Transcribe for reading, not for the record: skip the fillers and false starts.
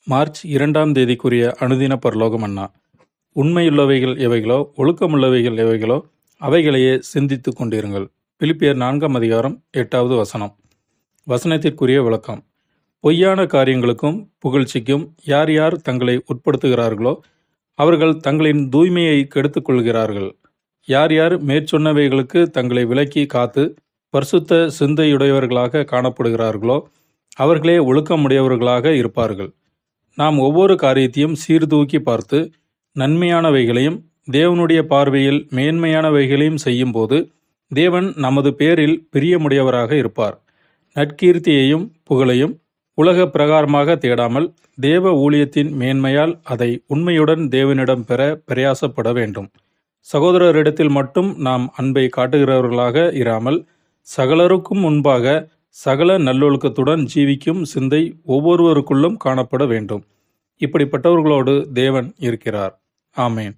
March 2ஆம் தேதிக்குரிய அனுதின பரலோக மன்னா. உண்மையுள்ளவைகள் எவைகளோ, ஒழுக்கமுள்ளவைகள் எவைகளோ, அவைகளையே சிந்தித்துக் கொண்டிருங்கள். பிலிப்பியர் 4ஆம் அதிகாரம் 8வது வசனம். வசனத்திற்குரிய விளக்கம். பொய்யான காரியங்களுக்கும் புகழ்ச்சிக்கும் யார் யார் தங்களை உட்படுத்துகிறார்களோ அவர்கள் தங்களின் தூய்மையை கெடுத்துக் கொள்கிறார்கள். யார் யார் மேற்சொன்னவைகளுக்கு தங்களை விலக்கி காத்து பரிசுத்த சிந்தையுடையவர்களாக காணப்படுகிறார்களோ அவர்களே ஒழுக்கமுடையவர்களாக இருப்பார்கள். நாம் ஒவ்வொரு காரியத்தையும் சீர்தூக்கி பார்த்து நன்மையானவைகளையும் தேவனுடைய பார்வையில் மேன்மையானவைகளையும் செய்யும்போது தேவன் நமது பேரில் பிரியமுடையவராக இருப்பார். நற்கீர்த்தியையும் புகழையும் உலக பிரகாரமாக தேடாமல் தேவ ஊழியத்தின் மேன்மையால் அதை உண்மையுடன் தேவனிடம் பெற பிரயாசப்பட வேண்டும். சகோதரரிடத்தில் மட்டும் நாம் அன்பை காட்டுகிறவர்களாக இராமல் சகலருக்கும் முன்பாக சகல நல்லொழுக்கத்துடன் ஜீவிக்கும் சிந்தை ஒவ்வொருவருக்குள்ளும் காணப்பட வேண்டும். இப்படிப்பட்டவர்களோடு தேவன் இருக்கிறார். ஆமேன்.